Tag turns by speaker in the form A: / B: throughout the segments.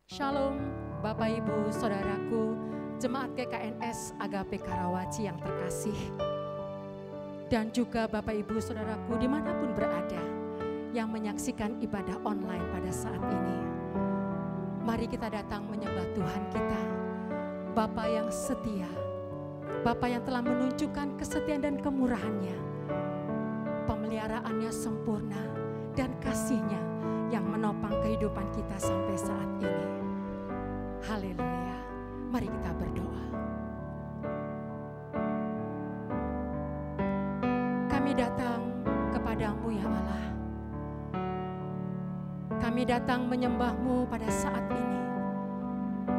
A: Shalom Bapak Ibu Saudaraku, Jemaat GKNS Agape Karawaci yang terkasih. Dan juga Bapak Ibu Saudaraku dimanapun berada yang menyaksikan ibadah online pada saat ini. Mari kita datang menyembah Tuhan kita, Bapa yang setia, Bapa yang telah menunjukkan kesetiaan dan kemurahan-Nya, pemeliharaannya sempurna dan kasih-Nya yang menopang kehidupan kita sampai saat ini. Haleluya. Mari kita berdoa. Kami datang kepadamu ya Allah. Kami datang menyembah-Mu pada saat ini.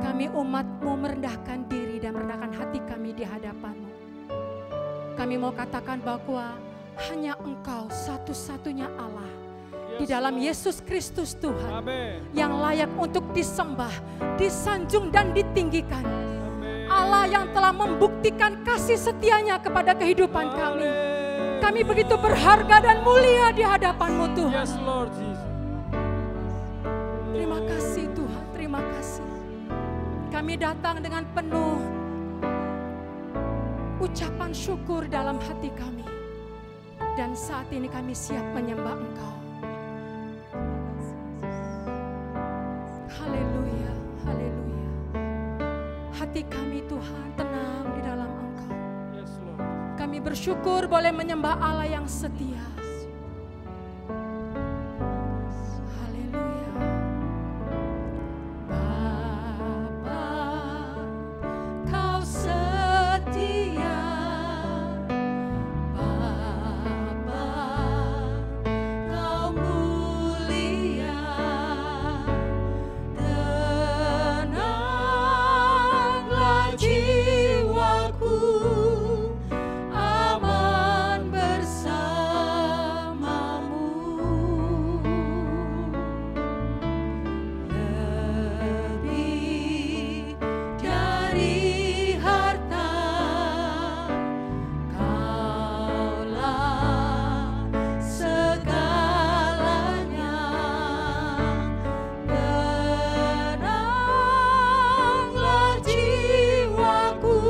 A: Kami umat-Mu merendahkan diri dan merendahkan hati kami di hadapan-Mu. Kami mau katakan bahwa hanya Engkau satu-satunya Allah di dalam Yesus Kristus Tuhan. Amen. Yang layak untuk disembah, disanjung dan ditinggikan. Amen. Allah yang telah membuktikan kasih setianya kepada kehidupan kami. Kami begitu berharga dan mulia di hadapan-Mu Tuhan. Yes, Lord Jesus. Terima kasih Tuhan, terima kasih. Kami datang dengan penuh ucapan syukur dalam hati kami. Dan saat ini kami siap menyembah Engkau. Haleluya, haleluya. Hati kami Tuhan tenang di dalam Engkau. Yes, Lord. Kami bersyukur boleh menyembah Allah yang setia. Haleluya. Bapa, Kau setia. Bapa, Kau mulia. Tenanglah jiwaku, aman bersamamu. Lebih dari harta, Kaulah segalanya. Tenanglah jiwaku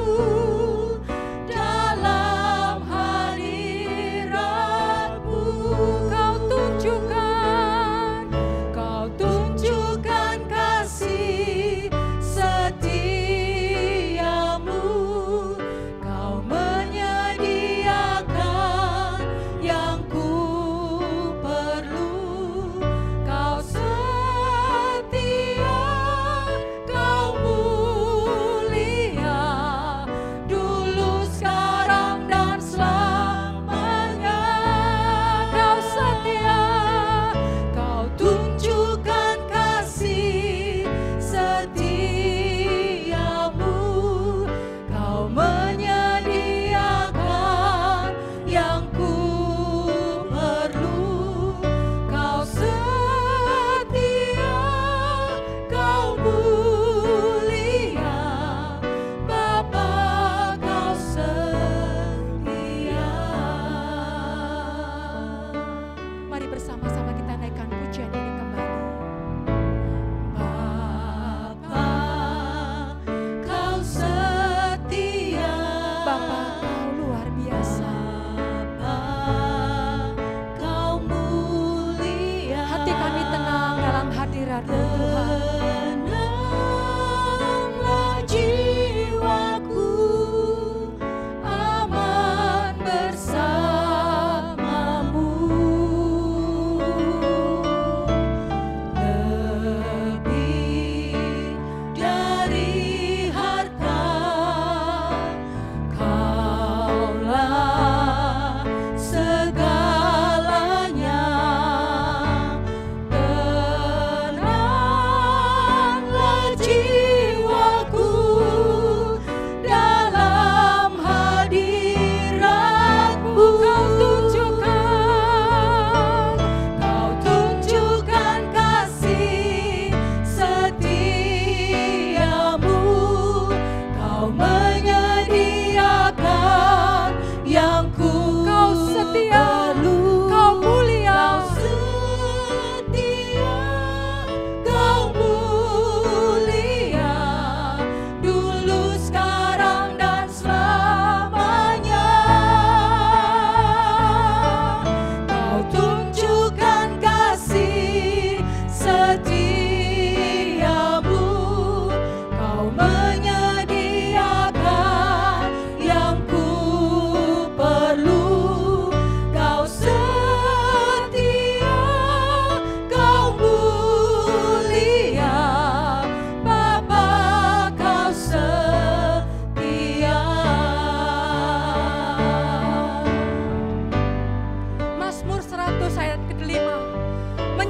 A: dalam hadirat-Mu. Kau tunjukkan kasih setiamu. Kau menyediakan yang ku perlu. Kau setia, Kau mulia, dulu, sekarang, dan selamanya. Kau setia, Kau tunjukkan kasih setiamu. Kau menyediakan yang ku perlu. Kau setia, Kau mulia, Bapa, Kau setia. Mari bersama-sama kita naikkan pujian ini kembali. Bapa, Kau setia. Bapa, Kau luar biasa. Bapa, Kau mulia. Hati kami tenang dalam hadirat-Mu Tuhan. Tenanglah jiwaku, aman bersamamu.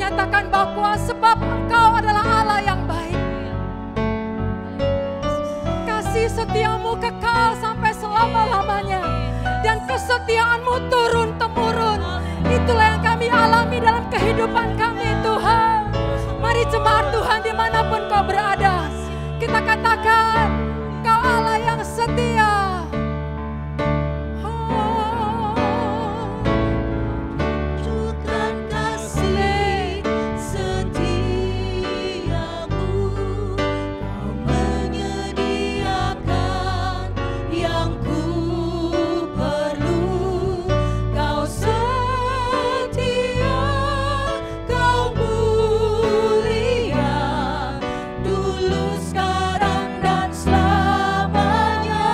A: menyatakan bahwa sebab Engkau adalah Allah yang baik. Kasih setiamu kekal sampai selama-lamanya. Dan kesetiaanmu turun-temurun. Itulah yang kami alami dalam kehidupan kami, Tuhan. Mari jemaat Tuhan dimanapun kau berada, kita katakan Kau Allah yang setia.
B: Tunjukkan kasih setiamu, Kau menyediakan yang ku perlu. Kau setia, Kau mulia, dulu sekarang dan selamanya.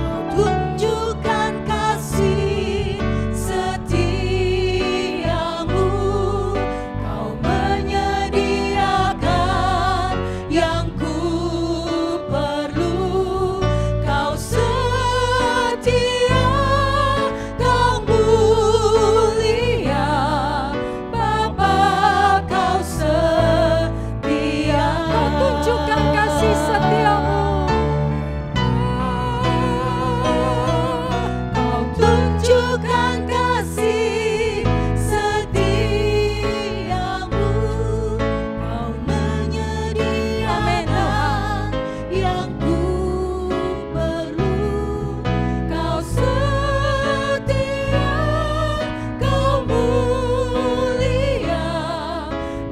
B: Kau tunjukkan kasih setiamu, Kau menyediakan yang ku perlu. Kau setia, Kau mulia, Bapa Kau setia.
A: Kau tunjukkan kasih setiamu.
B: Kau tunjukkan kasih setiamu, Kau menyediakan yang ku perlu. Kau setia, Kau mulia,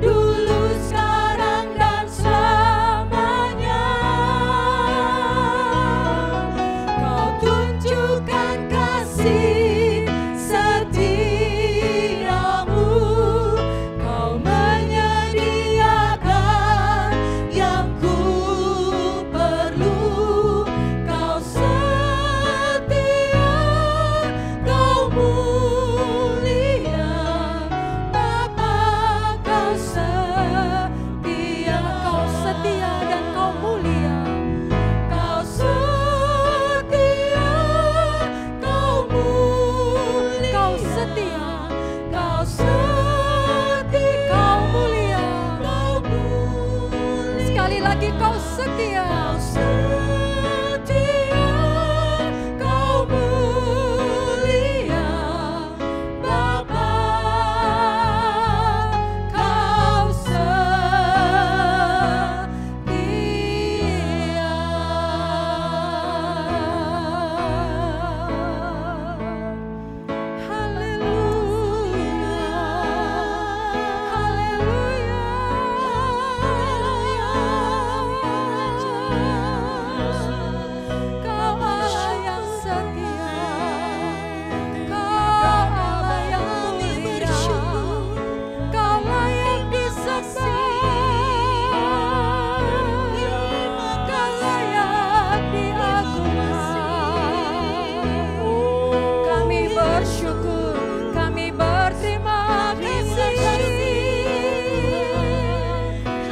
B: dulu sekarang dan selamanya. Kau tunjukkan kasih setiamu, Kau menyediakan yang ku perlu. Kau setia, Kau mulia, Bapa Kau setia.
A: Kau setia dan Kau mulia.
B: Kau setia, Kau mulia.
A: Kau setia,
B: Kau setia,
A: Kau mulia.
B: Kau mulia.
A: Sekali lagi Kau setia.
B: Kau setia, Kau mulia, Bapa Kau setia.
A: Kau Allah yang setia, Kau Allah yang mulia, Kau layak disembah, Kau layak diagungkan. Kami bersyukur, kami berterima kasih.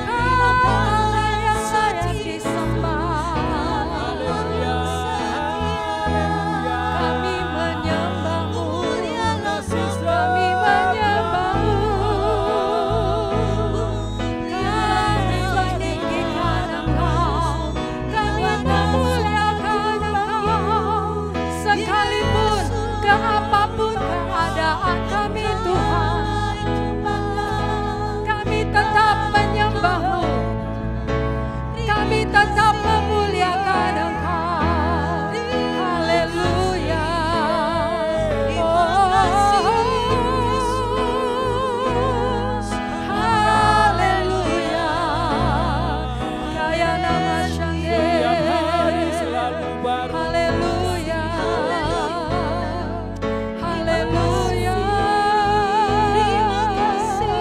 A: Kau Allah yang layak disembah. Kami menyembah-Mu, kami menyembah-Mu, kami meninggikan Engkau, kami memuliakan Engkau, sekalipun ke apapun keadaan kami Tuhan, kami tetap menyembah-Mu, kami tetap memuliakan Engkau. Haleluya. Haleluya. Kaya nama Syangye. Haleluya. Haleluya. Terima kasih.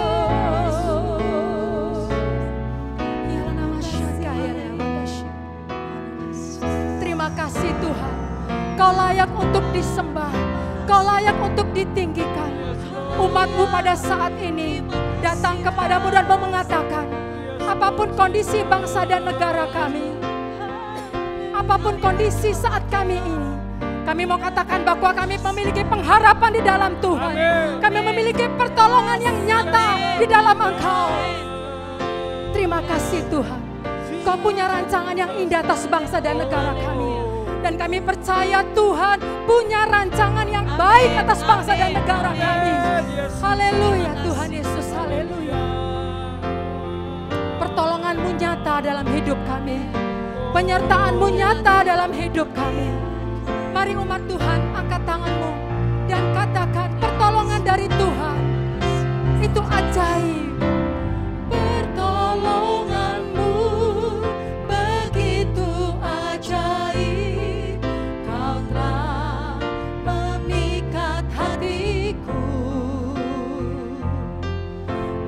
A: Terima kasih Tuhan. Kau layak untuk disembah, Kau layak untuk ditinggikan. Umat-Mu pada saat ini datang kepadamu dan mau mengatakan, apapun kondisi bangsa dan negara kami, apapun kondisi saat kami ini, Kami mau katakan bahwa kami memiliki pengharapan di dalam Tuhan. Kami memiliki pertolongan yang nyata di dalam Engkau. Terima kasih Tuhan. Kau punya rancangan yang indah atas bangsa dan negara kami. Dan kami percaya Tuhan punya rancangan yang baik atas bangsa dan negara kami. Haleluya Tuhan Yesus, haleluya. Pertolongan-Mu nyata dalam hidup kami. Penyertaan-Mu nyata dalam hidup kami. Mari umat Tuhan, angkat tangan-Mu dan katakan pertolongan dari Tuhan itu ajaib.
B: Pertolongan-Mu begitu ajaib, Kau telah memikat hatiku.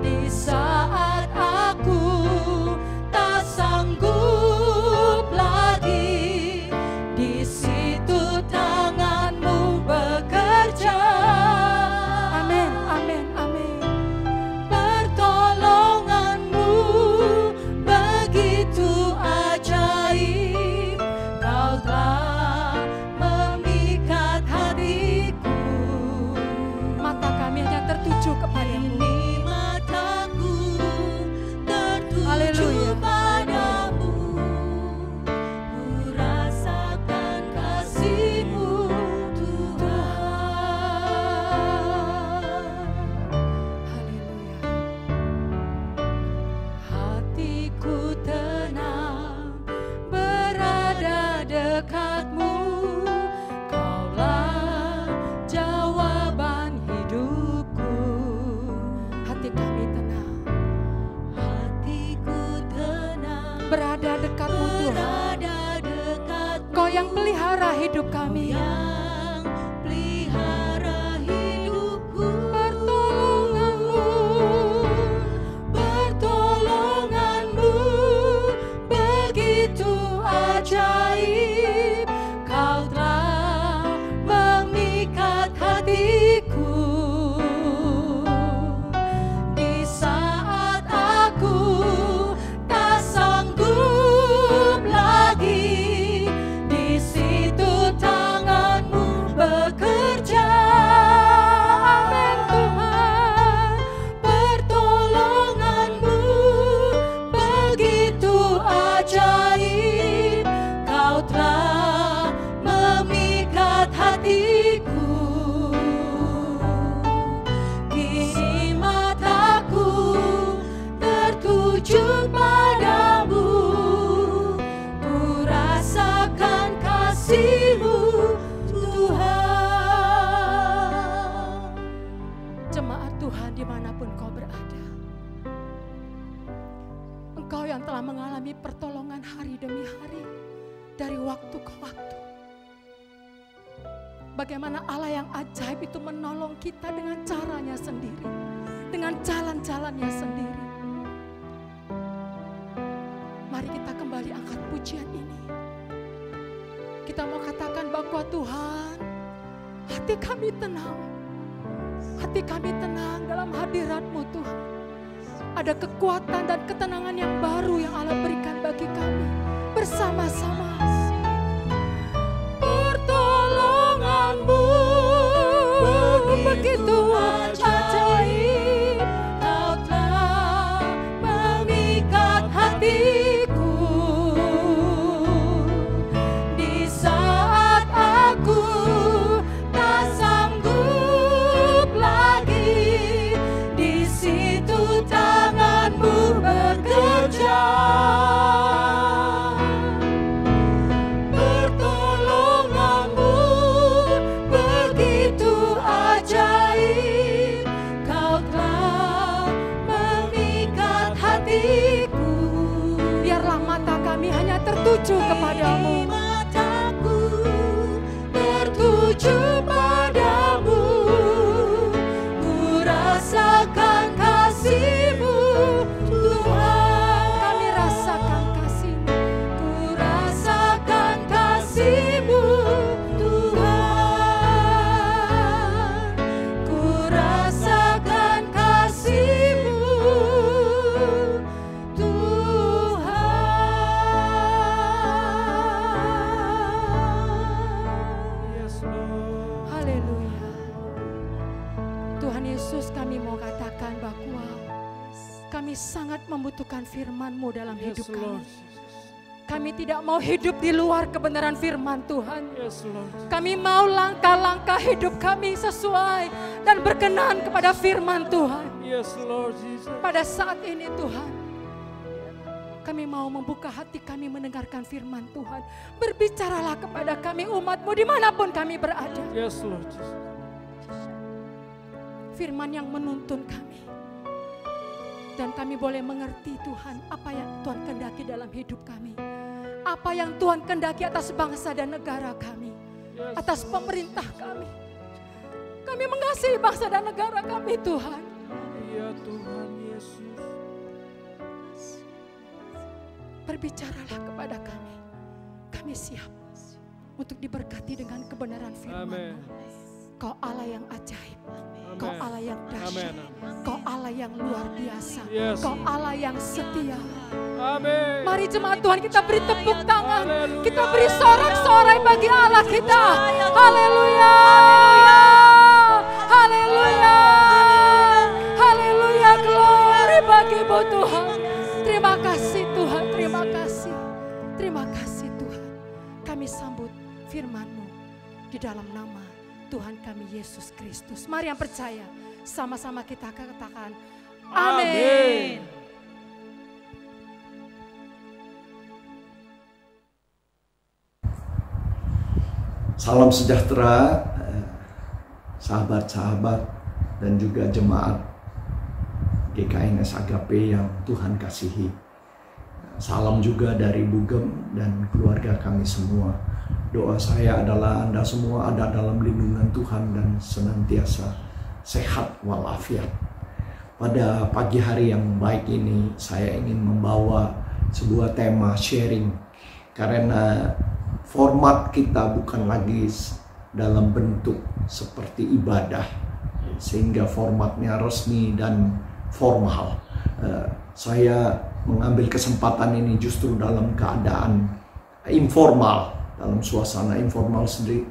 B: Di saat aku tak sanggup lagi, di situ tangan-Mu bekerja.
A: Amin, amin, amin.
B: Pertolongan-Mu begitu ajaib, Kau telah memikat hatiku.
A: Mata kami hanya tertuju kepada-Mu.
B: Kini mataku tertuju
A: Haleluya.
B: padamu, ku rasakan kasih-Mu Tuhan.
A: Haleluya.
B: Hatiku tenang berada dekat-Mu, Kaulah jawaban hidupku.
A: Hati kami tenang
B: Hatiku tenang
A: berada dekat-Mu Tuhan.
B: berada dekat-Mu,
A: Kau yang pelihara hidup kami.
B: yang pelihara hidupku. Pertolongan-Mu begitu ajaib, Kau telah memikat hatiku. Di saat aku tak sanggup lagi, di situ tangan-Mu bekerja. Amin Tuhan. Pertolongan-Mu begitu ajaib, Kau telah memikat hatiku. Kini mataku tertuju padamu, ku rasakan kasih-Mu Tuhan.
A: Jemaat Tuhan dimanapun kau berada, Engkau yang telah mengalami pertolongan hari demi hari, dari waktu ke waktu. Bagaimana Allah yang ajaib itu menolong kita dengan caranya sendiri, dengan jalan-jalannya sendiri. Mari kita kembali angkat pujian ini. Kita mau katakan bahwa Tuhan, hati kami tenang. Hati kami tenang dalam hadirat-Mu Tuhan. Ada kekuatan dan ketenangan yang baru yang Allah berikan bagi kami bersama-sama.
B: Pertolongan-Mu begitu ajaib, Kau telah memikat hatiku. Di saat aku tak sanggup lagi, di situ tangan-Mu bekerja. Pertolongan-Mu begitu ajaib, Kau telah memikat hatiku.
A: Biarlah mata kami hanya tertuju kepadamu.
B: Mataku tertuju padamu, ku rasakan kasih-Mu Tuhan.
A: Kami rasakan kasih-Mu.
B: Ku rasakan kasih-Mu Tuhan. Ku rasakan kasih-Mu Tuhan.
A: Haleluya. Tuhan Yesus, kami mau katakan bahwa kami sangat membutuhkan firman-Mu dalam hidup kami. Kami tidak mau hidup di luar kebenaran firman Tuhan. Kami mau langkah-langkah hidup kami sesuai dan berkenan kepada firman Tuhan. Pada saat ini Tuhan, kami mau membuka hati kami mendengarkan firman Tuhan. Berbicaralah kepada kami umat-Mu dimanapun kami berada. Firman yang menuntun kami. Dan kami boleh mengerti Tuhan apa yang Tuhan kehendaki dalam hidup kami. Apa yang Tuhan kehendaki atas bangsa dan negara kami. Atas pemerintah kami. Kami mengasihi bangsa dan negara kami Tuhan.
C: Ya Tuhan Yesus.
A: Berbicaralah kepada kami. Kami siap untuk diberkati dengan kebenaran firman. Kau Allah yang ajaib. Kau Allah yang dahsyat. Kau Allah yang luar biasa. Kau Allah yang setia.
C: Amin.
A: Mari jemaat Tuhan kita beri tepuk tangan. Kita beri sorak-sorai bagi Allah kita. Haleluya. Haleluya. Haleluya. Glory bagi-Mu Tuhan. Terima kasih Tuhan. Terima kasih. Terima kasih Tuhan. Kami sambut firman-Mu di dalam nama Tuhan kami Yesus Kristus. Mari yang percaya, sama-sama kita katakan amin.
D: Salam sejahtera sahabat-sahabat dan juga jemaat GKNS Agape yang Tuhan kasihi. Salam juga dari Bugem dan keluarga kami semua. Doa saya adalah Anda semua ada dalam lindungan Tuhan dan senantiasa sehat walafiat. Pada pagi hari yang baik ini saya ingin membawa sebuah tema sharing. Karena format kita bukan lagi dalam bentuk seperti ibadah. Sehingga formatnya resmi dan formal. Saya mengambil kesempatan ini justru dalam keadaan informal. Dalam suasana informal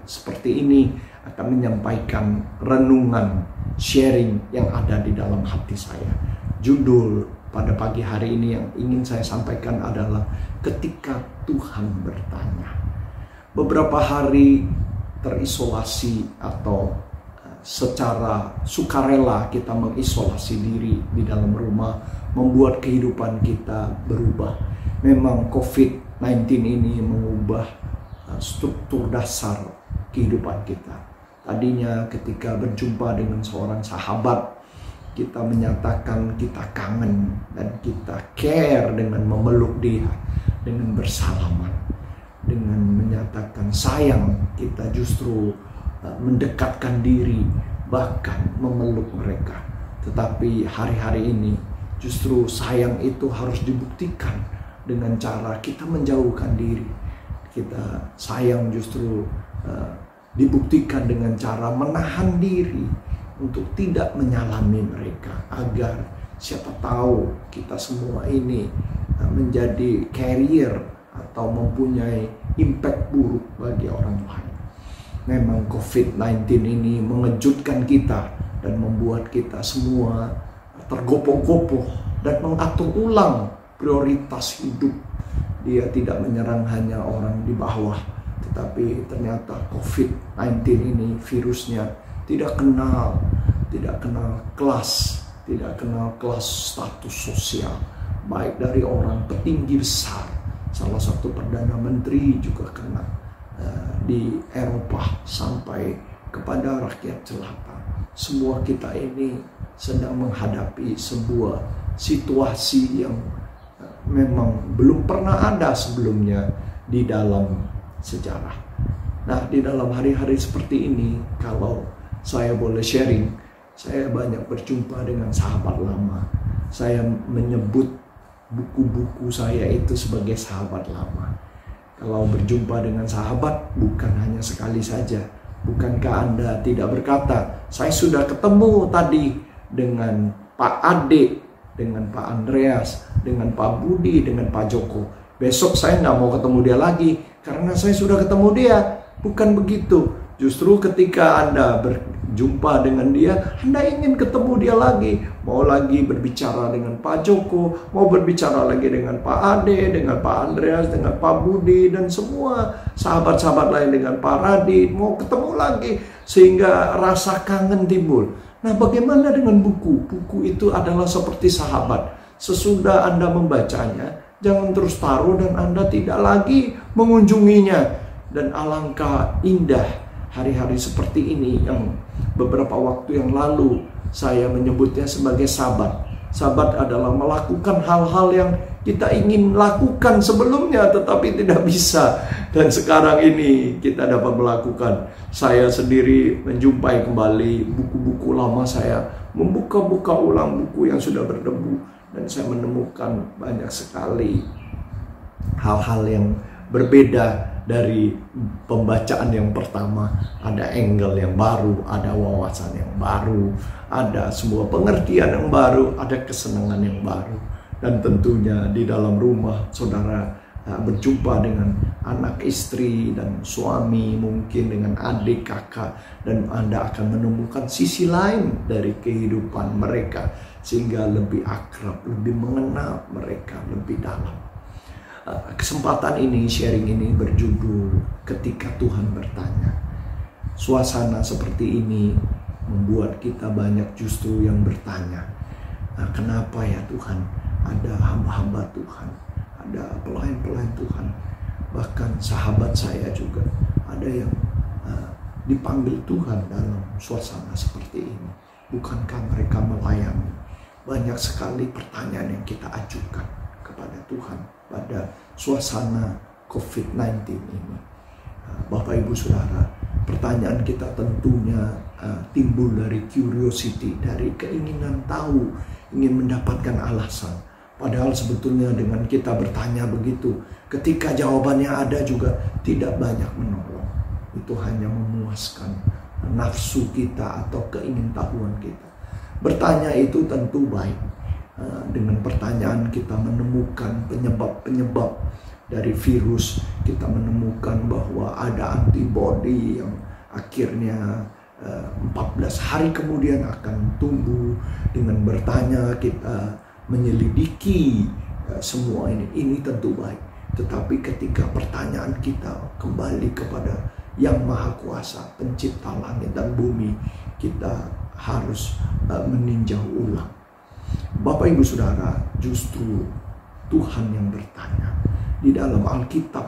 D: seperti ini akan menyampaikan renungan sharing yang ada di dalam hati saya. Judul pada pagi hari ini yang ingin saya sampaikan adalah ketika Tuhan bertanya. Beberapa hari terisolasi atau secara sukarela kita mengisolasi diri di dalam rumah membuat kehidupan kita berubah. Memang COVID-19 ini mengubah struktur dasar kehidupan kita. Tadinya ketika berjumpa dengan seorang sahabat, kita menyatakan kita kangen dan kita care dengan memeluk dia, dengan bersalaman, dengan menyatakan sayang. Kita justru mendekatkan diri, bahkan memeluk mereka. Tetapi hari-hari ini justru sayang itu harus dibuktikan dengan cara kita menjauhkan diri. Kita sayang justru dibuktikan dengan cara menahan diri untuk tidak menyalami mereka, agar siapa tahu kita semua ini menjadi carrier atau mempunyai impact buruk bagi orang lain. Memang COVID-19 ini mengejutkan kita dan membuat kita semua tergopoh-gopoh dan mengatur ulang prioritas hidup. Dia tidak menyerang hanya orang di bawah, tetapi ternyata COVID-19 ini virusnya tidak kenal kelas, tidak kenal kelas status sosial, baik dari orang petinggi besar, salah satu perdana menteri juga kena di Eropa sampai kepada rakyat jelata. Semua kita ini sedang menghadapi sebuah situasi yang memang belum pernah ada sebelumnya di dalam sejarah. Nah, di dalam hari-hari seperti ini, kalau saya boleh sharing, saya banyak berjumpa dengan sahabat lama. Saya menyebut buku-buku saya itu sebagai sahabat lama. Kalau berjumpa dengan sahabat bukan hanya sekali saja. Bukankah Anda tidak berkata, saya sudah ketemu tadi dengan Pak Ade, dengan Pak Andreas, dengan Pak Budi, dengan Pak Joko. Besok saya nggak mau ketemu dia lagi karena saya sudah ketemu dia. Bukan begitu. Justru ketika Anda berjumpa dengan dia, Anda ingin ketemu dia lagi. Mau lagi berbicara dengan Pak Joko, mau berbicara lagi dengan Pak Ade, dengan Pak Andreas, dengan Pak Budi, dan semua sahabat-sahabat lain, dengan Pak Radit. Mau ketemu lagi, sehingga rasa kangen timbul. Nah, bagaimana dengan buku? Buku itu adalah seperti sahabat. Sesudah Anda membacanya, jangan terus taruh dan Anda tidak lagi mengunjunginya. Dan alangkah indah hari-hari seperti ini yang beberapa waktu yang lalu saya menyebutnya sebagai sabat. Sabat adalah melakukan hal-hal yang kita ingin lakukan sebelumnya tetapi tidak bisa. Dan sekarang ini kita dapat melakukan. Saya sendiri menjumpai kembali buku-buku lama saya, membuka-buka ulang buku yang sudah berdebu, dan saya menemukan banyak sekali hal-hal yang berbeda dari pembacaan yang pertama. Ada angle yang baru, ada wawasan yang baru, ada sebuah pengertian yang baru, ada kesenangan yang baru. Dan tentunya di dalam rumah saudara berjumpa dengan anak istri dan suami, mungkin dengan adik kakak, dan Anda akan menemukan sisi lain dari kehidupan mereka sehingga lebih akrab, lebih mengenal mereka lebih dalam. Kesempatan ini, sharing ini berjudul Ketika Tuhan Bertanya. Suasana seperti ini membuat kita banyak justru yang bertanya, kenapa ya Tuhan ada hamba-hamba Tuhan, ada pelayan-pelayan Tuhan, bahkan sahabat saya juga ada yang dipanggil Tuhan dalam suasana seperti ini. Bukankah mereka melayani? Banyak sekali pertanyaan yang kita ajukan kepada Tuhan pada suasana COVID-19 ini. Bapak Ibu Saudara, pertanyaan kita tentunya timbul dari curiosity, dari keinginan tahu, ingin mendapatkan alasan. Padahal sebetulnya dengan kita bertanya begitu, ketika jawabannya ada juga tidak banyak menolong. Itu hanya memuaskan nafsu kita atau keingintahuan kita. Bertanya itu tentu baik. Dengan pertanyaan kita menemukan penyebab-penyebab dari virus. Kita menemukan bahwa ada antibodi yang akhirnya 14 hari kemudian akan tumbuh. Dengan bertanya kita menyelidiki semua ini. Ini tentu baik. Tetapi ketika pertanyaan kita kembali kepada Yang Maha Kuasa, pencipta langit dan bumi, kita harus meninjau ulang. Bapak Ibu Saudara, justru Tuhan yang bertanya. Di dalam Alkitab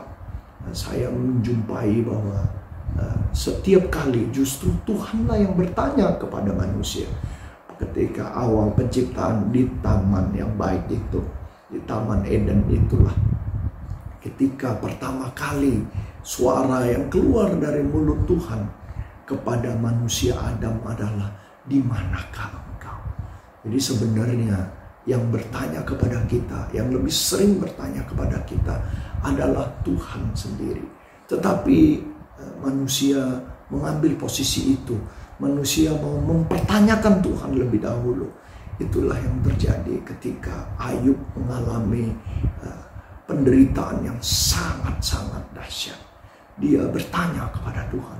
D: saya menjumpai bahwa setiap kali justru Tuhanlah yang bertanya kepada manusia. Ketika awal penciptaan di taman yang baik itu, di Taman Eden itulah, ketika pertama kali suara yang keluar dari mulut Tuhan kepada manusia Adam adalah, "Di manakah engkau?" Jadi sebenarnya yang bertanya kepada kita, yang lebih sering bertanya kepada kita adalah Tuhan sendiri. Tetapi manusia mengambil posisi itu. Manusia mau mempertanyakan Tuhan lebih dahulu. Itulah yang terjadi ketika Ayub mengalami penderitaan yang sangat-sangat dahsyat. Dia bertanya kepada Tuhan,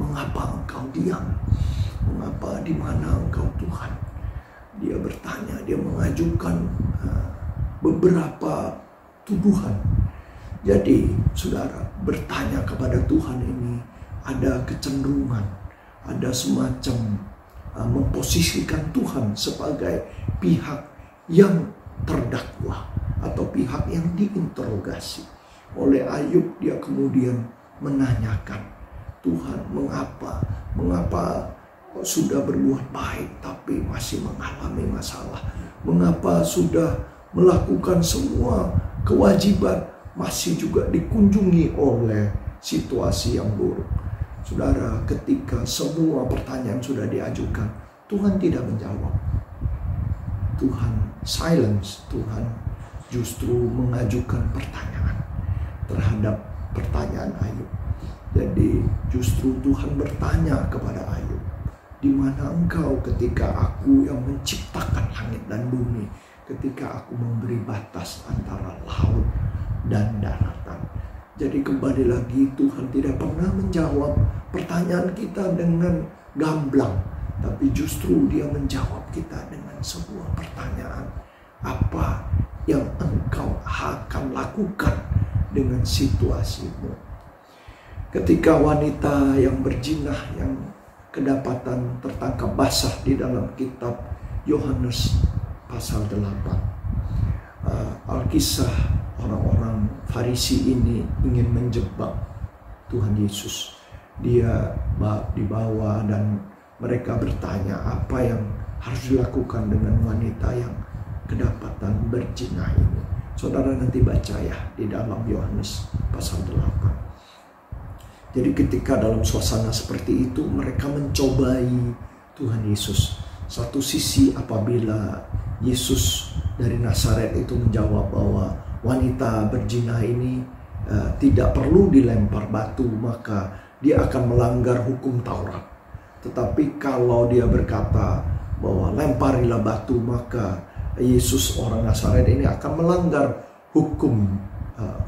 D: "Mengapa engkau diam? Mengapa, di mana engkau Tuhan?" Dia bertanya, dia mengajukan beberapa tuduhan. Jadi saudara, bertanya kepada Tuhan ini ada kecenderungan, ada semacam memposisikan Tuhan sebagai pihak yang terdakwa atau pihak yang diinterogasi. Oleh Ayub dia kemudian menanyakan, "Tuhan, mengapa sudah berbuat baik tapi masih mengalami masalah? Mengapa sudah melakukan semua kewajiban masih juga dikunjungi oleh situasi yang buruk?" Saudara, ketika semua pertanyaan sudah diajukan, Tuhan tidak menjawab. Tuhan silence, Tuhan justru mengajukan pertanyaan terhadap pertanyaan Ayub. Jadi justru Tuhan bertanya kepada Ayub, "Di mana engkau ketika aku yang menciptakan langit dan bumi, ketika aku memberi batas antara laut dan daratan?" Jadi kembali lagi, Tuhan tidak pernah menjawab pertanyaan kita dengan gamblang, tapi justru Dia menjawab kita dengan sebuah pertanyaan. Apa yang engkau akan lakukan dengan situasimu? Ketika wanita yang berzinah yang kedapatan tertangkap basah di dalam kitab Yohanes pasal 8, Alkisah orang-orang Farisi ini ingin menjebak Tuhan Yesus. Dia dibawa dan mereka bertanya apa yang harus dilakukan dengan wanita yang kedapatan berzina ini. Saudara nanti baca ya di dalam Yohanes pasal 8. Jadi ketika dalam suasana seperti itu mereka mencobai Tuhan Yesus. Satu sisi apabila Yesus dari Nazaret itu menjawab bahwa wanita berzina ini tidak perlu dilempar batu, maka dia akan melanggar hukum Taurat. Tetapi kalau dia berkata bahwa lemparilah batu, maka Yesus orang Nazaret ini akan melanggar hukum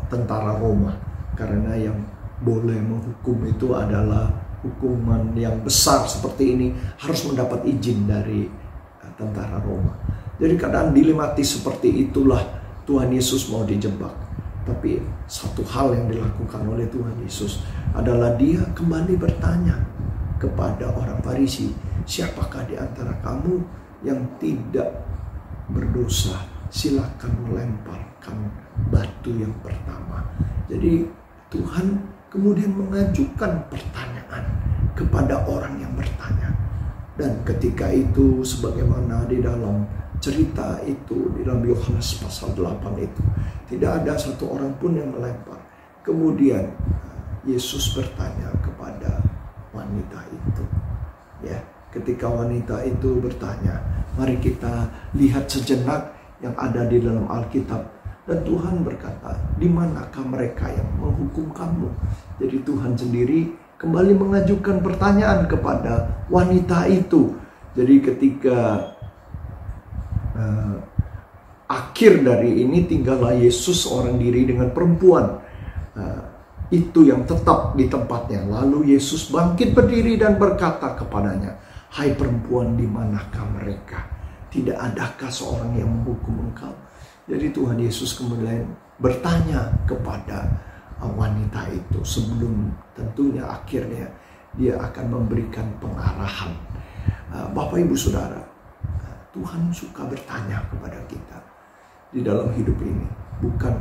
D: tentara Roma. Karena yang boleh menghukum itu adalah hukuman yang besar seperti ini harus mendapat izin dari tentara Roma. Jadi keadaan dilematis seperti itulah Tuhan Yesus mau dijebak. Tapi satu hal yang dilakukan oleh Tuhan Yesus adalah Dia kembali bertanya kepada orang Farisi, siapakah di antara kamu yang tidak berdosa? Silakan melemparkan batu yang pertama. Jadi Tuhan kemudian mengajukan pertanyaan kepada orang yang bertanya. Dan ketika itu sebagaimana di dalam cerita itu di dalam Yohanes pasal 8 itu, tidak ada satu orang pun yang melempar. Kemudian Yesus bertanya kepada wanita itu. Ya, ketika wanita itu bertanya, mari kita lihat sejenak yang ada di dalam Alkitab. Dan Tuhan berkata, di manakah mereka yang menghukum kamu? Jadi Tuhan sendiri kembali mengajukan pertanyaan kepada wanita itu. Jadi ketika akhir dari ini tinggallah Yesus seorang diri dengan perempuan itu yang tetap di tempatnya. Lalu Yesus bangkit berdiri dan berkata kepadanya, hai perempuan, di manakah mereka? Tidak adakah seorang yang menghukum engkau? Jadi Tuhan Yesus kemudian bertanya kepada wanita itu sebelum tentunya akhirnya Dia akan memberikan pengarahan. Bapak Ibu Saudara, Tuhan suka bertanya kepada kita di dalam hidup ini. Bukan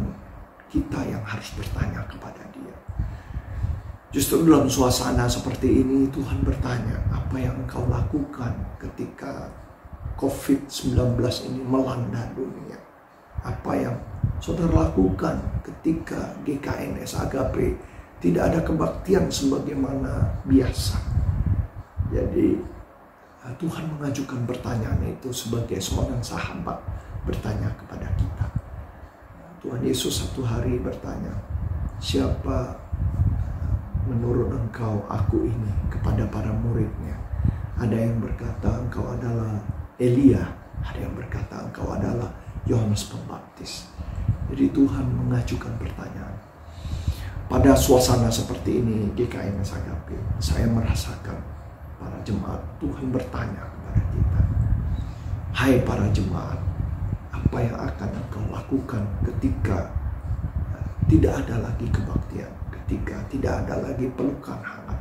D: kita yang harus bertanya kepada Dia. Justru dalam suasana seperti ini Tuhan bertanya, apa yang engkau lakukan ketika COVID-19 ini melanda dunia? Apa yang saudara lakukan ketika GKNS Agape tidak ada kebaktian sebagaimana biasa? Jadi Tuhan mengajukan pertanyaan itu sebagai seorang sahabat bertanya kepada kita. Tuhan Yesus satu hari bertanya, siapa menurut engkau aku ini, kepada para muridnya? Ada yang berkata engkau adalah Elia, ada yang berkata engkau adalah Yohanes Pembaptis. Jadi Tuhan mengajukan pertanyaan. Pada suasana seperti ini GKNS Agape, saya merasakan para jemaat, Tuhan bertanya kepada kita, hai para jemaat, apa yang akan engkau lakukan ketika tidak ada lagi kebaktian, ketika tidak ada lagi pelukan hangat,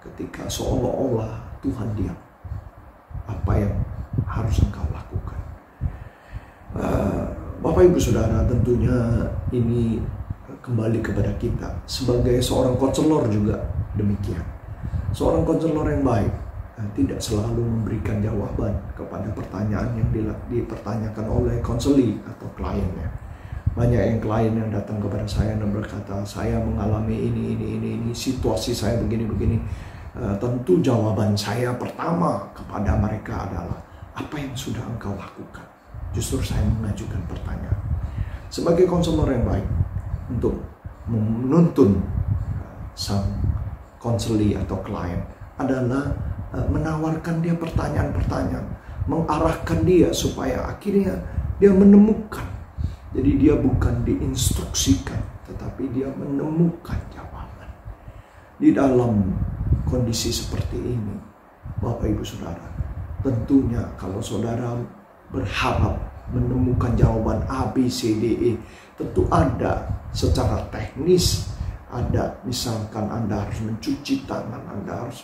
D: ketika seolah-olah Tuhan diam? Apa yang harus engkau lakukan? Bapak Ibu Saudara, tentunya ini kembali kepada kita. Sebagai seorang konselor juga demikian. Seorang konselor yang baik tidak selalu memberikan jawaban kepada pertanyaan yang dipertanyakan oleh konseli atau kliennya. Banyak yang klien yang datang kepada saya dan berkata, saya mengalami ini, situasi saya begini. Tentu jawaban saya pertama kepada mereka adalah, apa yang sudah engkau lakukan? Justru saya mengajukan pertanyaan sebagai konselor yang baik untuk menuntun sang konseli atau klien adalah menawarkan dia pertanyaan-pertanyaan, mengarahkan dia supaya akhirnya dia menemukan. Jadi dia bukan diinstruksikan, tetapi dia menemukan jawaban. Di dalam kondisi seperti ini, Bapak Ibu Saudara, tentunya kalau saudara berharap menemukan jawaban A, B, C, D, E, tentu ada secara teknis, ada misalkan Anda harus mencuci tangan, Anda harus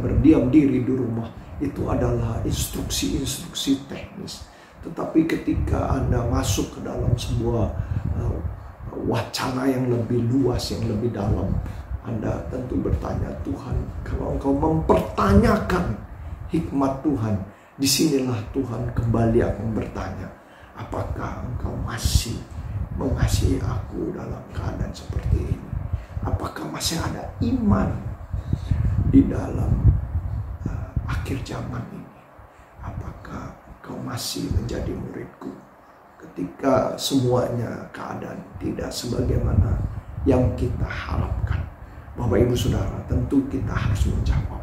D: berdiam diri di rumah. Itu adalah instruksi-instruksi teknis. Tetapi ketika Anda masuk ke dalam sebuah wacana yang lebih luas, yang lebih dalam, Anda tentu bertanya, Tuhan, kalau Engkau mempertanyakan hikmat Tuhan, disinilah Tuhan kembali akan bertanya, apakah Engkau masih mengasihi aku dalam keadaan seperti ini? Apakah masih ada iman di dalam akhir zaman ini? Apakah Engkau masih menjadi muridku ketika semuanya keadaan tidak sebagaimana yang kita harapkan? Bapak Ibu Saudara, tentu kita harus menjawab.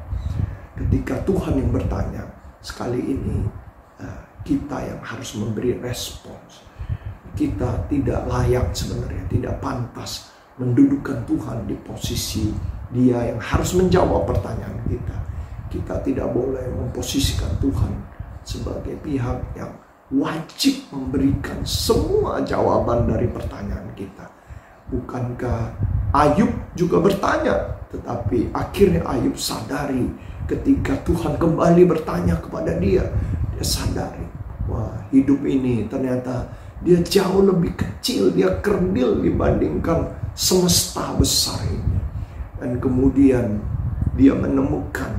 D: Ketika Tuhan yang bertanya, sekali ini kita yang harus memberi respons. Kita tidak layak sebenarnya, tidak pantas mendudukkan Tuhan di posisi Dia yang harus menjawab pertanyaan kita. Kita tidak boleh memposisikan Tuhan sebagai pihak yang wajib memberikan semua jawaban dari pertanyaan kita. Bukankah Ayub juga bertanya, tetapi akhirnya Ayub sadari ketika Tuhan kembali bertanya kepada dia. Dia sadari, wah, hidup ini ternyata dia jauh lebih kecil, dia kerdil dibandingkan semesta besar ini. Dan kemudian dia menemukan,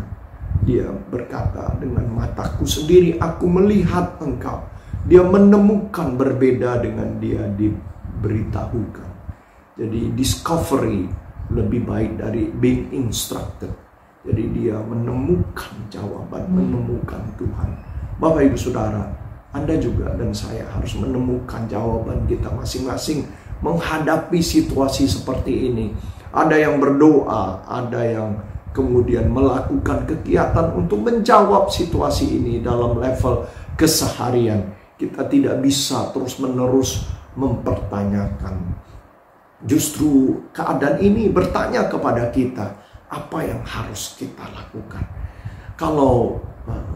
D: dia berkata, dengan mataku sendiri aku melihat Engkau. Dia menemukan berbeda dengan dia diberitahukan. Jadi discovery lebih baik dari being instructed. Jadi dia menemukan jawaban, menemukan Tuhan. Bapak Ibu Saudara, Anda juga dan saya harus menemukan jawaban kita masing-masing menghadapi situasi seperti ini. Ada yang berdoa, ada yang kemudian melakukan kegiatan untuk menjawab situasi ini dalam level keseharian. Kita tidak bisa terus-menerus mempertanyakan. Justru keadaan ini bertanya kepada kita, apa yang harus kita lakukan? Kalau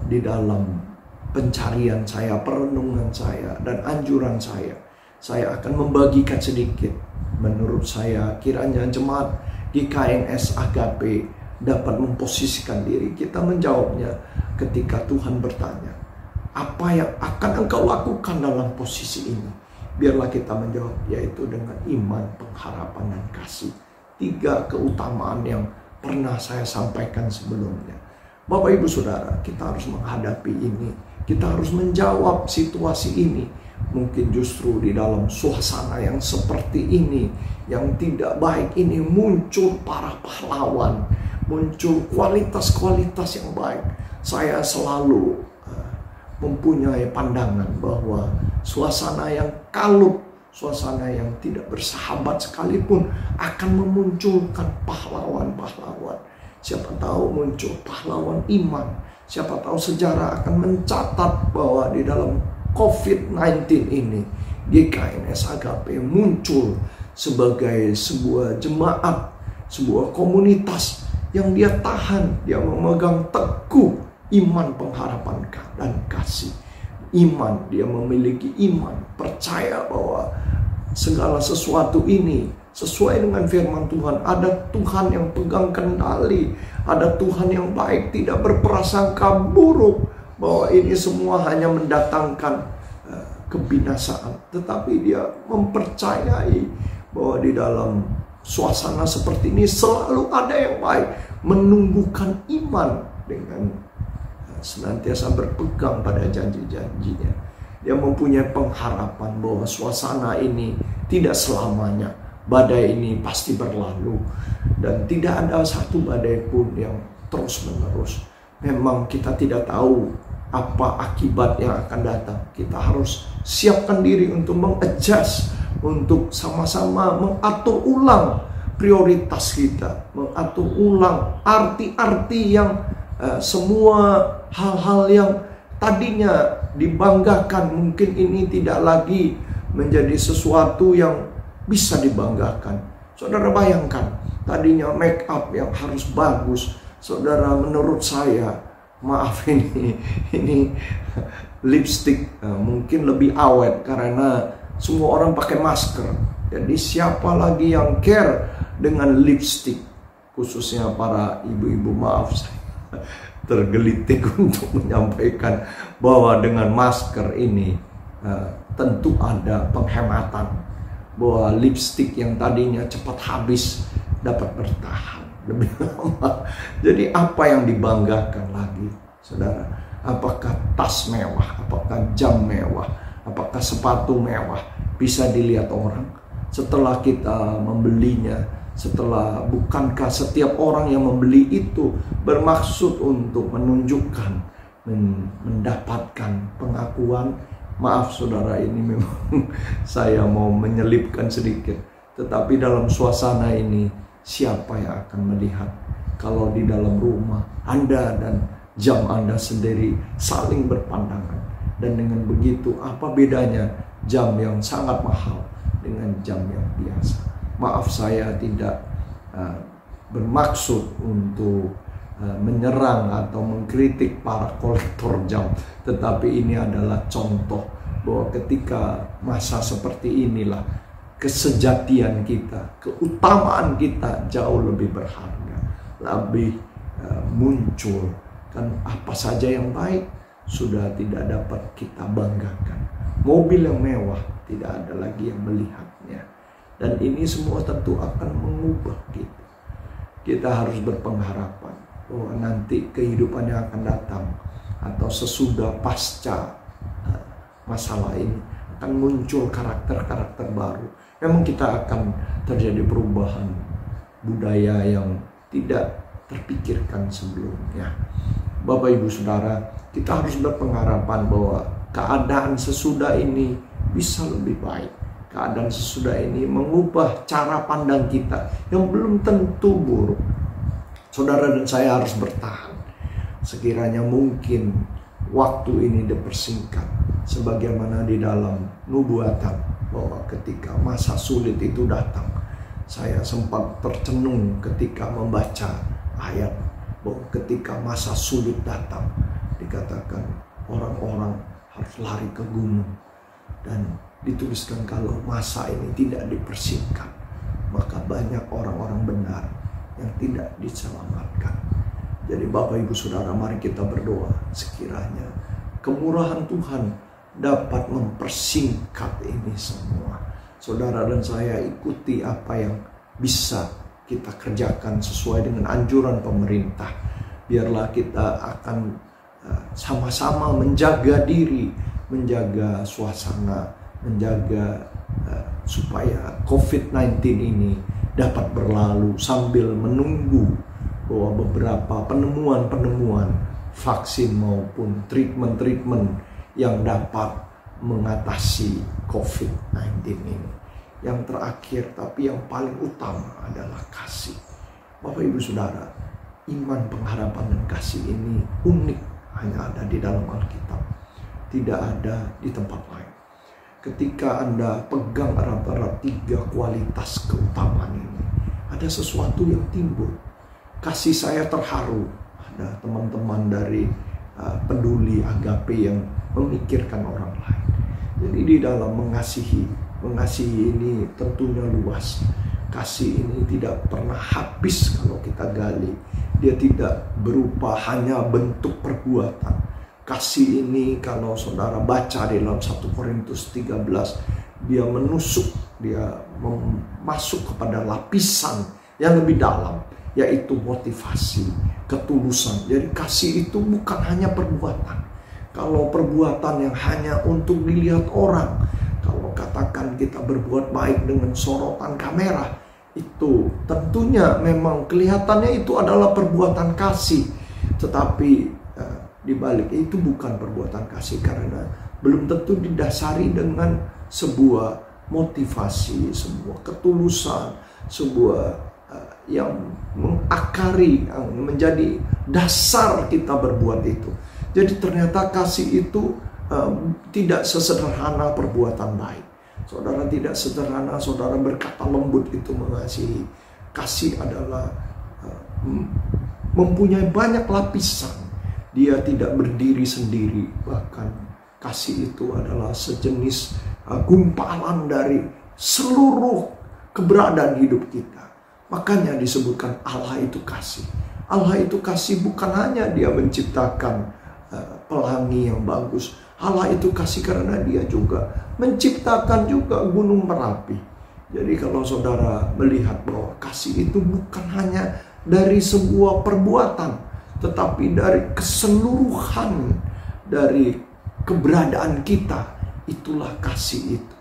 D: di dalam pencarian saya, perenungan saya, dan anjuran saya akan membagikan sedikit. Menurut saya, kiranya jemaat GKNS Agape dapat memposisikan diri. Kita menjawabnya ketika Tuhan bertanya, apa yang akan engkau lakukan dalam posisi ini? Biarlah kita menjawab, yaitu dengan iman, pengharapan, dan kasih. 3 keutamaan yang pernah saya sampaikan sebelumnya. Bapak Ibu Saudara, kita harus menghadapi ini. Kita harus menjawab situasi ini. Mungkin justru di dalam suasana yang seperti ini, yang tidak baik ini, muncul para pahlawan, muncul kualitas-kualitas yang baik. Saya selalu mempunyai pandangan bahwa suasana yang kalut, suasana yang tidak bersahabat sekalipun akan memunculkan pahlawan-pahlawan. Siapa tahu muncul pahlawan iman. Siapa tahu sejarah akan mencatat bahwa di dalam COVID-19 ini GKNS Agape muncul sebagai sebuah jemaat, sebuah komunitas yang dia tahan, dia memegang teguh iman, pengharapan, dan kasih. Iman, dia memiliki iman, percaya bahwa segala sesuatu ini sesuai dengan firman Tuhan. Ada Tuhan yang pegang kendali, ada Tuhan yang baik, tidak berprasangka buruk bahwa ini semua hanya mendatangkan kebinasaan. Tetapi dia mempercayai bahwa di dalam suasana seperti ini selalu ada yang baik, menumbuhkan iman dengan senantiasa berpegang pada janji-janjinya. Dia mempunyai pengharapan bahwa suasana ini tidak selamanya. Badai ini pasti berlalu. Dan tidak ada satu badai pun yang terus-menerus. Memang kita tidak tahu apa akibat yang akan datang. Kita harus siapkan diri untuk mengadjust, untuk sama-sama mengatur ulang prioritas kita, mengatur ulang arti-arti yang semua hal-hal yang tadinya dibanggakan mungkin ini tidak lagi menjadi sesuatu yang bisa dibanggakan. Saudara bayangkan, tadinya make up yang harus bagus, saudara, menurut saya, maaf ini lipstick mungkin lebih awet karena semua orang pakai masker. Jadi siapa lagi yang care dengan lipstick? Khususnya para ibu-ibu, maaf saya tergelitik untuk menyampaikan bahwa dengan masker ini tentu ada penghematan, bahwa lipstick yang tadinya cepat habis dapat bertahan lebih lama. Jadi apa yang dibanggakan lagi, saudara? Apakah tas mewah, apakah jam mewah, apakah sepatu mewah bisa dilihat orang setelah kita membelinya? Setelah, bukankah setiap orang yang membeli itu bermaksud untuk menunjukkan, mendapatkan pengakuan? Maaf saudara, ini memang saya mau menyelipkan sedikit, tetapi dalam suasana ini siapa yang akan melihat kalau di dalam rumah Anda dan jam Anda sendiri saling berpandangan? Dan dengan begitu, apa bedanya jam yang sangat mahal dengan jam yang biasa? Maaf, saya tidak bermaksud untuk menyerang atau mengkritik para kolektor jam, tetapi ini adalah contoh bahwa ketika masa seperti inilah kesejatian kita, keutamaan kita jauh lebih berharga, lebih muncul. Kan apa saja yang baik sudah tidak dapat kita banggakan. Mobil yang mewah tidak ada lagi yang melihatnya. Dan ini semua tentu akan mengubah kita. Kita harus berpengharapan bahwa nanti kehidupan yang akan datang atau sesudah pasca masalah ini akan muncul karakter-karakter baru. Memang kita akan terjadi perubahan budaya yang tidak terpikirkan sebelumnya. Bapak Ibu Saudara, kita harus berpengharapan bahwa keadaan sesudah ini bisa lebih baik. Keadaan sesudah ini mengubah cara pandang kita yang belum tentu buruk. Saudara dan saya harus bertahan. Sekiranya mungkin waktu ini dipersingkat, sebagaimana di dalam nubuatan, bahwa ketika masa sulit itu datang, saya sempat tercenung ketika membaca ayat bahwa ketika masa sulit datang, dikatakan orang-orang harus lari ke gunung. Dan dituliskan kalau masa ini tidak dipersingkat, maka banyak orang-orang benar yang tidak diselamatkan. Jadi Bapak Ibu Saudara, mari kita berdoa sekiranya kemurahan Tuhan dapat mempersingkat ini semua. Saudara dan saya ikuti apa yang bisa kita kerjakan sesuai dengan anjuran pemerintah. Biarlah kita akan sama-sama menjaga diri, menjaga suasana, menjaga supaya COVID-19 ini dapat berlalu sambil menunggu bahwa beberapa penemuan-penemuan vaksin maupun treatment-treatment yang dapat mengatasi COVID-19 ini. Yang terakhir tapi yang paling utama adalah kasih. Bapak Ibu Saudara, iman, pengharapan, dan kasih ini unik, hanya ada di dalam Alkitab, tidak ada di tempat lain. Ketika Anda pegang erat-erat 3 kualitas keutamaan ini, ada sesuatu yang timbul. Kasih saya terharu, ada teman-teman dari peduli agape yang memikirkan orang lain. Jadi di dalam mengasihi ini tentunya luas. Kasih ini tidak pernah habis kalau kita gali. Dia tidak berupa hanya bentuk perbuatan. Kasih ini kalau saudara baca di dalam 1 Korintus 13, dia menusuk, dia masuk kepada lapisan yang lebih dalam, yaitu motivasi, ketulusan. Jadi kasih itu bukan hanya perbuatan. Kalau perbuatan yang hanya untuk dilihat orang, kalau katakan kita berbuat baik dengan sorotan kamera, itu tentunya memang kelihatannya itu adalah perbuatan kasih. Tetapi di balik itu bukan perbuatan kasih, karena belum tentu didasari dengan sebuah motivasi, sebuah ketulusan, sebuah yang mengakari, yang menjadi dasar kita berbuat itu. Jadi ternyata kasih itu tidak sesederhana perbuatan baik, Saudara tidak sederhana saudara berkata lembut itu mengasihi. Kasih adalah mempunyai banyak lapisan. Dia tidak berdiri sendiri. Bahkan kasih itu adalah sejenis gumpalan dari seluruh keberadaan hidup kita. Makanya disebutkan Allah itu kasih. Allah itu kasih bukan hanya dia menciptakan pelangi yang bagus. Allah itu kasih karena dia juga menciptakan juga gunung Merapi. Jadi kalau saudara melihat bahwa kasih itu bukan hanya dari sebuah perbuatan, tetapi dari keseluruhan dari keberadaan kita, itulah kasih itu.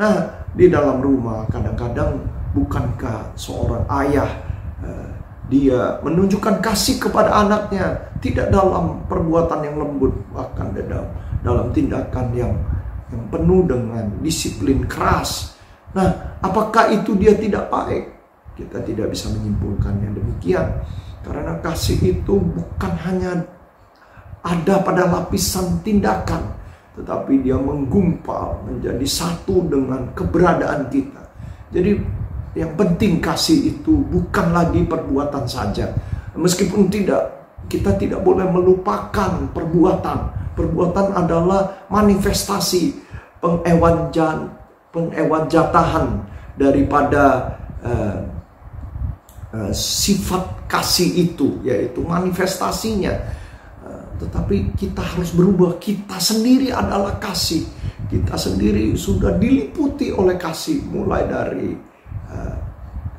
D: Nah, di dalam rumah kadang-kadang bukankah seorang ayah dia menunjukkan kasih kepada anaknya tidak dalam perbuatan yang lembut, bahkan dalam tindakan yang penuh dengan disiplin keras. Nah, apakah itu dia tidak baik? Kita tidak bisa menyimpulkannya demikian. Karena kasih itu bukan hanya ada pada lapisan tindakan, tetapi dia menggumpal menjadi satu dengan keberadaan kita. Jadi yang penting kasih itu bukan lagi perbuatan saja. Meskipun kita tidak boleh melupakan perbuatan. Perbuatan adalah manifestasi pengewanjatahan daripada sifat kasih itu, yaitu manifestasinya. Tetapi kita harus berubah. Kita sendiri adalah kasih. Kita sendiri sudah diliputi oleh kasih, mulai dari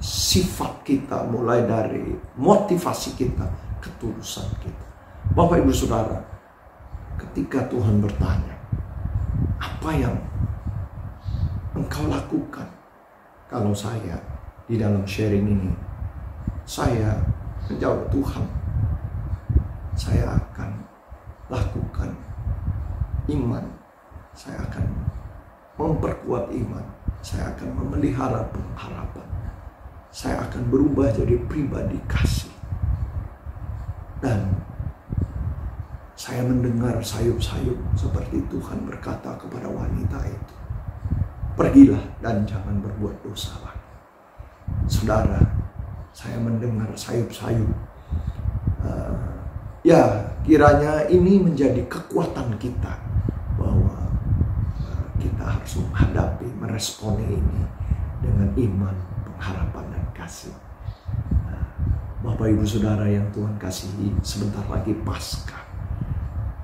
D: sifat kita, mulai dari motivasi kita, ketulusan kita. Bapak Ibu Saudara, ketika Tuhan bertanya, apa yang engkau lakukan? Kalau saya di dalam sharing ini, saya menjawab, Tuhan, saya akan lakukan iman, saya akan memperkuat iman, saya akan memelihara pengharapan, saya akan berubah jadi pribadi kasih. Dan saya mendengar sayup-sayup seperti Tuhan berkata kepada wanita itu, pergilah dan jangan berbuat dosa lagi. Saudara, saya mendengar sayup-sayup. Ya, kiranya ini menjadi kekuatan kita, bahwa kita harus menghadapi, meresponi ini dengan iman, pengharapan, dan kasih. Bapak Ibu Saudara yang Tuhan kasihi, sebentar lagi Paskah.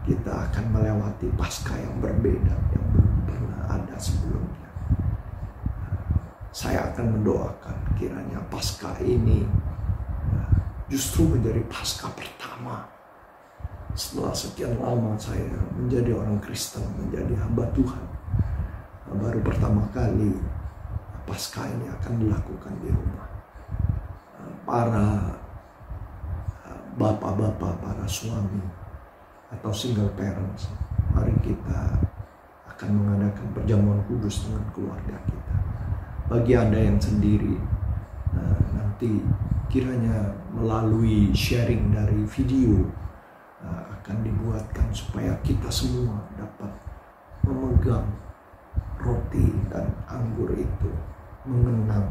D: Kita akan melewati Paskah yang berbeda, yang belum pernah ada sebelumnya. Saya akan mendoakan kiranya Paskah ini justru menjadi Paskah pertama setelah sekian lama saya menjadi orang Kristen, menjadi hamba Tuhan. Baru pertama kali Paskah ini akan dilakukan di rumah. Para bapak-bapak, para suami atau single parents, mari kita akan mengadakan perjamuan kudus dengan keluarga kita. Bagi Anda yang sendiri, nanti kiranya melalui sharing dari video akan dibuatkan supaya kita semua dapat memegang roti dan anggur itu, mengenang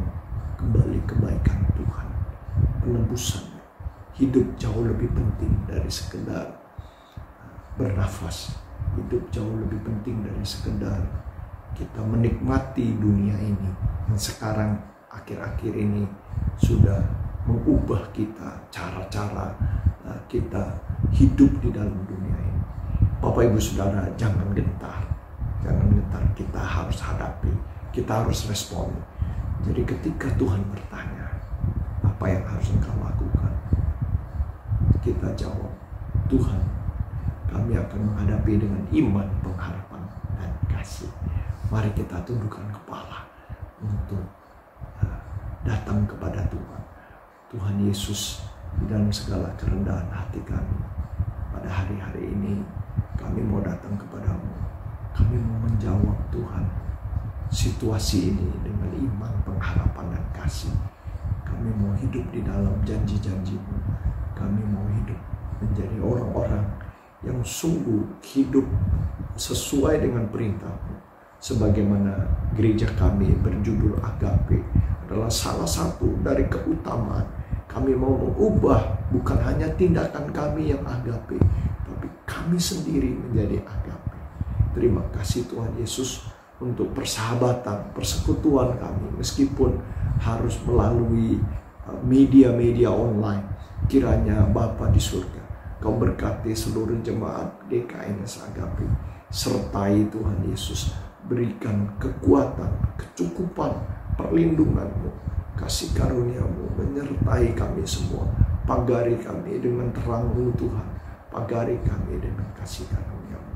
D: kembali kebaikan Tuhan, penebusannya. Hidup jauh lebih penting dari sekedar bernafas. Hidup jauh lebih penting dari sekedar kita menikmati dunia ini yang sekarang akhir-akhir ini sudah mengubah kita, cara-cara kita hidup di dalam dunia ini. Bapak Ibu Saudara, jangan gentar. Jangan gentar, kita harus hadapi, kita harus respon. Jadi ketika Tuhan bertanya, apa yang harus engkau lakukan? Kita jawab, Tuhan, kami akan menghadapi dengan iman, pengharapan, dan kasih. Mari kita tundukkan kepala untuk datang kepada Tuhan. Tuhan Yesus, di dalam segala kerendahan hati kami, pada hari-hari ini kami mau datang kepadamu. Kami mau menjawab Tuhan situasi ini dengan iman, pengharapan, dan kasih. Kami mau hidup di dalam janji-janji-Mu. Kami mau hidup menjadi orang-orang yang sungguh hidup sesuai dengan perintah-Mu, sebagaimana gereja kami berjudul Agape adalah salah satu dari keutamaan. Kami mau mengubah bukan hanya tindakan kami yang agape, tapi kami sendiri menjadi agape. Terima kasih Tuhan Yesus untuk persahabatan, persekutuan kami, meskipun harus melalui media-media online. Kiranya Bapa di surga, Kau berkati seluruh jemaat GKNS Agape. Sertai Tuhan Yesus, berikan kekuatan, kecukupan, perlindungan-Mu, kasih karunia-Mu menyertai kami semua. Pagari kami dengan terang-Mu Tuhan, pagari kami dengan kasih karunia-Mu.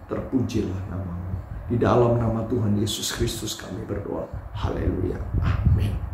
D: Terpujilah nama-Mu. Di dalam nama Tuhan Yesus Kristus kami berdoa. Haleluya. Amin.